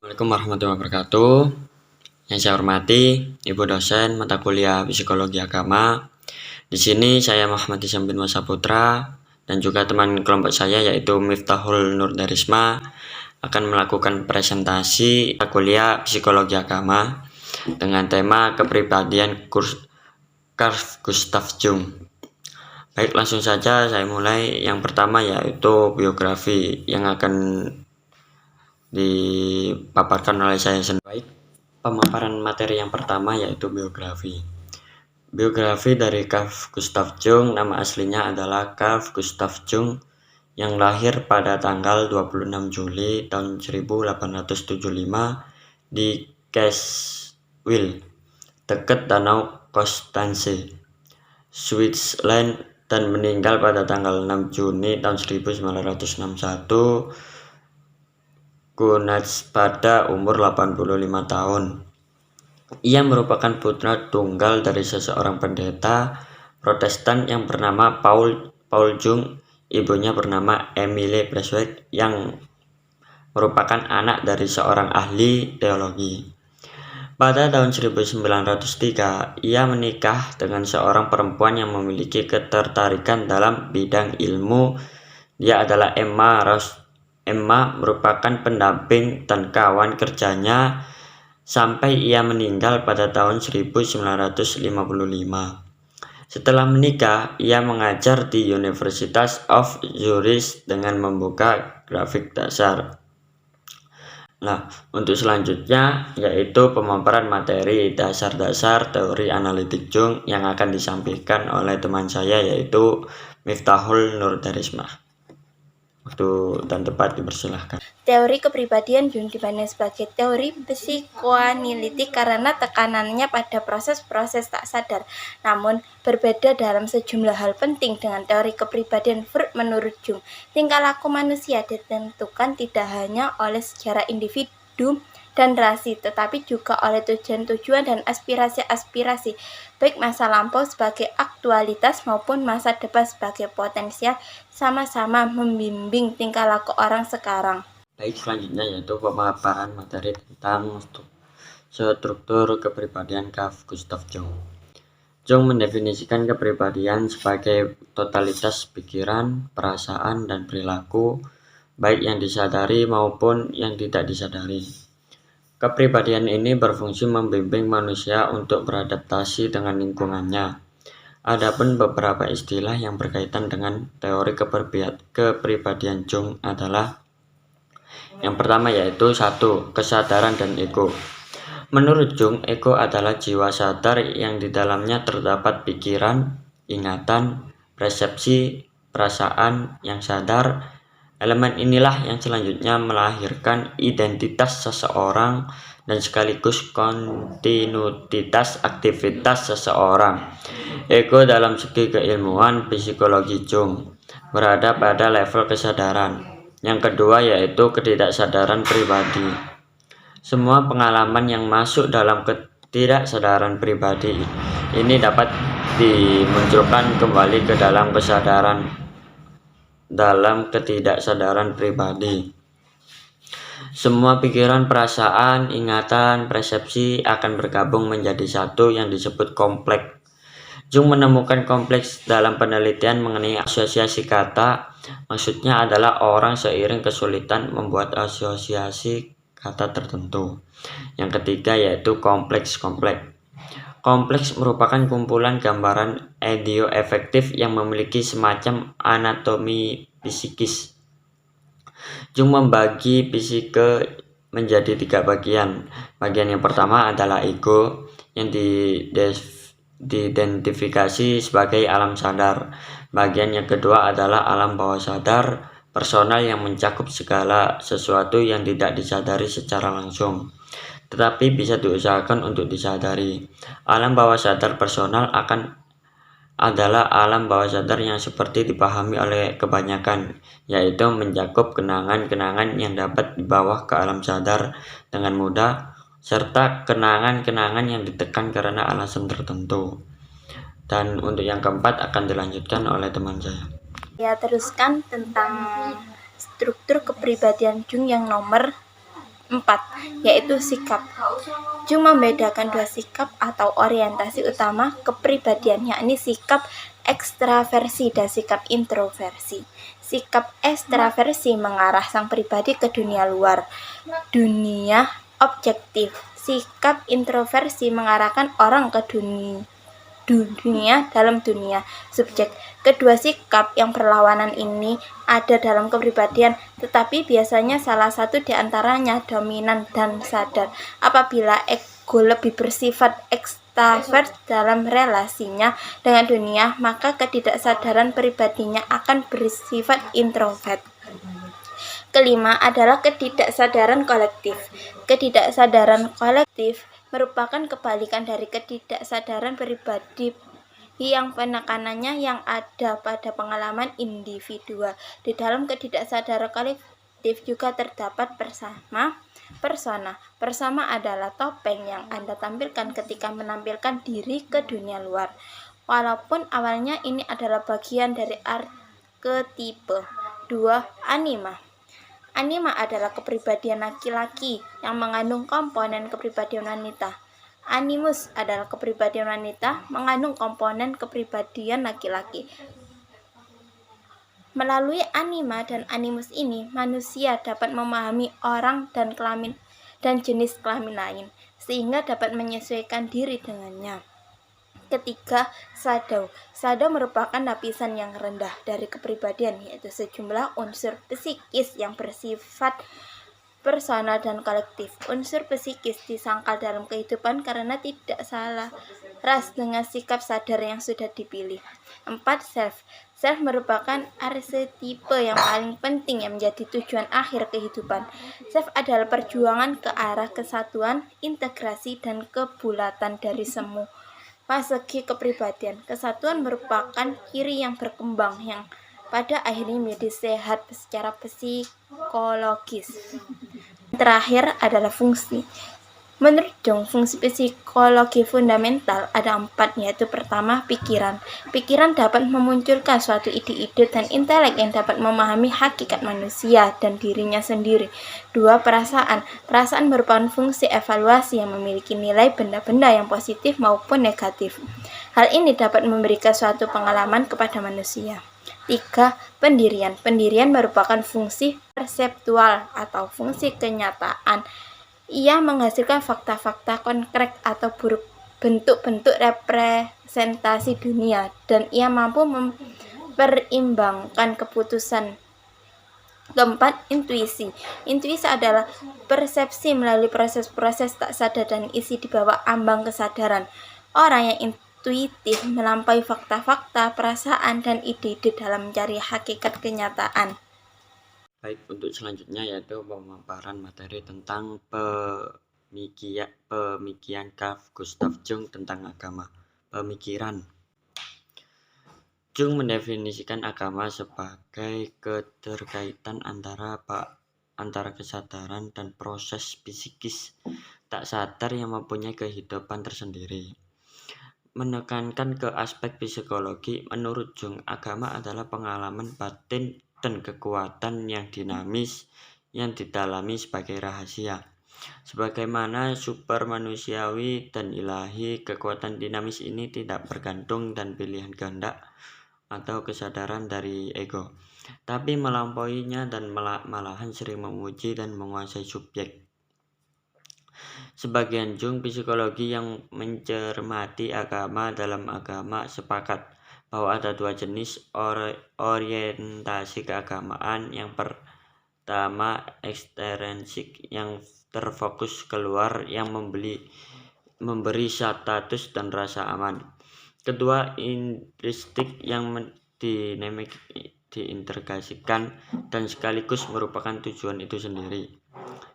Assalamualaikum warahmatullahi wabarakatuh. Yang saya hormati Ibu dosen mata kuliah Psikologi Agama. Di sini saya Muhammad Isyam bin Wasaputra dan juga teman kelompok saya yaitu Miftahul Nur Darisma akan melakukan presentasi mata kuliah Psikologi Agama dengan tema kepribadian Carl Gustav Jung. Baik, langsung saja saya mulai. Yang pertama yaitu biografi yang akan dipaparkan oleh saya sendiri. Baik, pemaparan materi yang pertama yaitu biografi. Biografi dari Carl Gustav Jung, nama aslinya adalah Carl Gustav Jung yang lahir pada tanggal 26 Juli tahun 1875 di Kesswil, dekat Danau Konstanze, Switzerland, dan meninggal pada tanggal 6 Juni tahun 1961 pada umur 85 tahun. Ia merupakan putra tunggal dari seseorang pendeta Protestan yang bernama Paul Jung. Ibunya bernama Emilie Brasseur yang merupakan anak dari seorang ahli teologi. Pada tahun 1903, ia menikah dengan seorang perempuan yang memiliki ketertarikan dalam bidang ilmu. Dia adalah Emma merupakan pendamping dan kawan kerjanya sampai ia meninggal pada tahun 1955. Setelah menikah, ia mengajar di University of Zurich dengan membuka grafik dasar. Nah, untuk selanjutnya yaitu pemaparan materi dasar-dasar teori analitik Jung yang akan disampaikan oleh teman saya yaitu Miftahul Nur Darisma. Waktu dan tempat dipersilahkan. Teori kepribadian Jung dipandang sebagai teori psikoanalitik karena tekanannya pada proses-proses tak sadar, namun berbeda dalam sejumlah hal penting dengan teori kepribadian Freud. Menurut Jung, tingkah laku manusia ditentukan tidak hanya oleh sejarah individu dan rasi, tetapi juga oleh tujuan-tujuan dan aspirasi-aspirasi, baik masa lampau sebagai aktualitas maupun masa depan sebagai potensial, sama-sama membimbing tingkah laku orang sekarang. Baik, selanjutnya yaitu pemaparan materi tentang struktur kepribadian Carl Gustav Jung. Jung mendefinisikan kepribadian sebagai totalitas pikiran, perasaan, dan perilaku, baik yang disadari maupun yang tidak disadari. Kepribadian ini berfungsi membimbing manusia untuk beradaptasi dengan lingkungannya. Adapun beberapa istilah yang berkaitan dengan teori kepribadian Jung adalah yang pertama yaitu 1. Kesadaran dan ego. Menurut Jung, ego adalah jiwa sadar yang di dalamnya terdapat pikiran, ingatan, persepsi, perasaan yang sadar. Elemen inilah yang selanjutnya melahirkan identitas seseorang dan sekaligus kontinuitas aktivitas seseorang. Ego dalam segi keilmuan psikologi Jung berada pada level kesadaran. Yang kedua yaitu ketidaksadaran pribadi. Semua pengalaman yang masuk dalam ketidaksadaran pribadi ini dapat dimunculkan kembali ke dalam kesadaran dalam ketidaksadaran pribadi. Semua pikiran, perasaan, ingatan, persepsi akan bergabung menjadi satu yang disebut kompleks. Jung menemukan kompleks dalam penelitian mengenai asosiasi kata. Maksudnya adalah orang seiring kesulitan membuat asosiasi kata tertentu. Yang ketiga yaitu kompleks. Kompleks merupakan kumpulan gambaran ideo-efektif yang memiliki semacam anatomi psikis. Jung membagi psike menjadi 3 bagian. Bagian yang pertama adalah ego yang diidentifikasi sebagai alam sadar. Bagian yang kedua adalah alam bawah sadar, personal yang mencakup segala sesuatu yang tidak disadari secara langsung, tetapi bisa diusahakan untuk disadari. Alam bawah sadar personal adalah alam bawah sadar yang seperti dipahami oleh kebanyakan, yaitu mencakup kenangan-kenangan yang dapat dibawa ke alam sadar dengan mudah, serta kenangan-kenangan yang ditekan karena alasan tertentu. Dan untuk yang keempat akan dilanjutkan oleh teman saya. Ya, teruskan tentang struktur kepribadian Jung yang nomor 4, yaitu sikap. Jung membedakan dua sikap atau orientasi utama kepribadian, yakni sikap ekstraversi dan sikap introversi. Sikap ekstraversi mengarah sang pribadi ke dunia luar, dunia objektif. Sikap introversi mengarahkan orang ke dunia dalam dunia subjek. Kedua sikap yang berlawanan ini ada dalam kepribadian, tetapi biasanya salah satu di antaranya dominan dan sadar. Apabila ego lebih bersifat ekstrovert dalam relasinya dengan dunia, maka ketidaksadaran pribadinya akan bersifat introvert. Kelima adalah ketidaksadaran kolektif. Ketidaksadaran kolektif merupakan kebalikan dari ketidaksadaran pribadi yang penekanannya yang ada pada pengalaman individual. Di dalam ketidaksadaran kolektif juga terdapat persona. Persona adalah topeng yang Anda tampilkan ketika menampilkan diri ke dunia luar. Walaupun awalnya ini adalah bagian dari arketipe. 2. Anima. Anima adalah kepribadian laki-laki yang mengandung komponen kepribadian wanita. Animus adalah kepribadian wanita mengandung komponen kepribadian laki-laki. Melalui anima dan animus ini, manusia dapat memahami orang dan kelamin dan jenis kelamin lain, sehingga dapat menyesuaikan diri dengannya. Ketiga, shadow. Shadow merupakan lapisan yang rendah dari kepribadian, yaitu sejumlah unsur psikis yang bersifat personal dan kolektif. Unsur psikis disangkal dalam kehidupan karena tidak salah ras dengan sikap sadar yang sudah dipilih. 4. Self. Self merupakan arsetipe yang paling penting yang menjadi tujuan akhir kehidupan. Self adalah perjuangan ke arah kesatuan, integrasi, dan kebulatan dari semua segi kepribadian. Kesatuan merupakan ciri yang berkembang yang pada akhirnya menjadi sehat secara psikologis. Terakhir adalah fungsi. Menurut Jung, fungsi psikologi fundamental ada 4, yaitu pertama, pikiran. Pikiran dapat memunculkan suatu ide-ide dan intelek yang dapat memahami hakikat manusia dan dirinya sendiri. 2. Perasaan. Perasaan merupakan fungsi evaluasi yang memiliki nilai benda-benda yang positif maupun negatif. Hal ini dapat memberikan suatu pengalaman kepada manusia. 3. Pendirian. Pendirian merupakan fungsi perseptual atau fungsi kenyataan. Ia menghasilkan fakta-fakta konkret atau bentuk-bentuk representasi dunia, dan ia mampu memperimbangkan keputusan. Keempat, intuisi. Intuisi adalah persepsi melalui proses-proses tak sadar dan isi di bawah ambang kesadaran. Orang yang intuitif melampaui fakta-fakta, perasaan, dan ide-ide dalam mencari hakikat kenyataan. Baik, untuk selanjutnya yaitu pemaparan materi tentang pemikiran Carl Gustav Jung tentang agama. Pemikiran. Jung mendefinisikan agama sebagai keterkaitan antara kesadaran dan proses psikis tak sadar yang mempunyai kehidupan tersendiri. Menekankan ke aspek psikologi, menurut Jung, agama adalah pengalaman batin dan kekuatan yang dinamis yang didalami sebagai rahasia. Sebagaimana super manusiawi dan ilahi, kekuatan dinamis ini tidak bergantung dan pilihan kehendak atau kesadaran dari ego, tapi melampauinya dan malahan sering memuji dan menguasai subjek. Sebagian Jung psikologi yang mencermati agama dalam agama sepakat bahwa ada dua jenis orientasi keagamaan. Yang pertama, ekstrinsik yang terfokus keluar yang memberi status dan rasa aman. Kedua, intrinsik yang dinamik diintegrasikan dan sekaligus merupakan tujuan itu sendiri.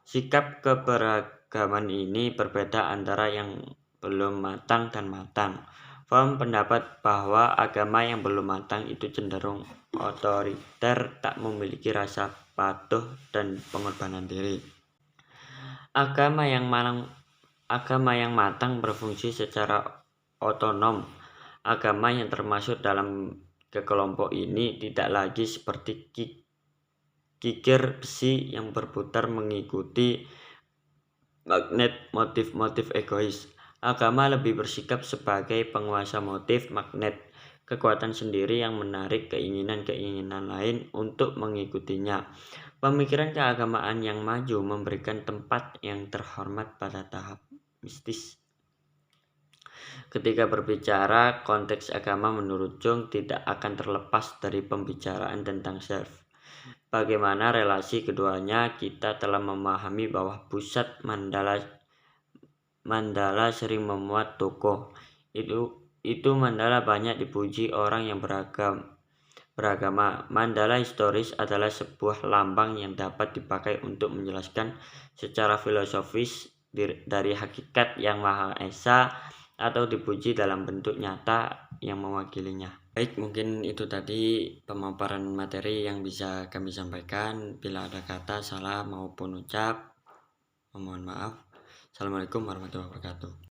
Sikap keberagaman ini berbeda antara yang belum matang dan matang. Fromm pendapat bahwa agama yang belum matang itu cenderung otoriter, tak memiliki rasa patuh dan pengorbanan diri. Agama yang matang berfungsi secara otonom. Agama yang termasuk dalam kelompok ini tidak lagi seperti kikir besi yang berputar mengikuti Magnet motif-motif egois. Agama lebih bersikap sebagai penguasa motif magnet, kekuatan sendiri yang menarik keinginan-keinginan lain untuk mengikutinya. Pemikiran keagamaan yang maju memberikan tempat yang terhormat pada tahap mistis. Ketika berbicara, konteks agama menurut Jung tidak akan terlepas dari pembicaraan tentang self. Bagaimana relasi keduanya, kita telah memahami bahwa pusat mandala sering memuat tokoh. Itu mandala banyak dipuji orang yang beragama. Mandala historis adalah sebuah lambang yang dapat dipakai untuk menjelaskan secara filosofis dari hakikat yang Maha Esa atau dipuji dalam bentuk nyata yang mewakilinya. Baik, mungkin itu tadi pemaparan materi yang bisa kami sampaikan. Bila ada kata salah maupun ucap, mohon maaf. Assalamualaikum warahmatullahi wabarakatuh.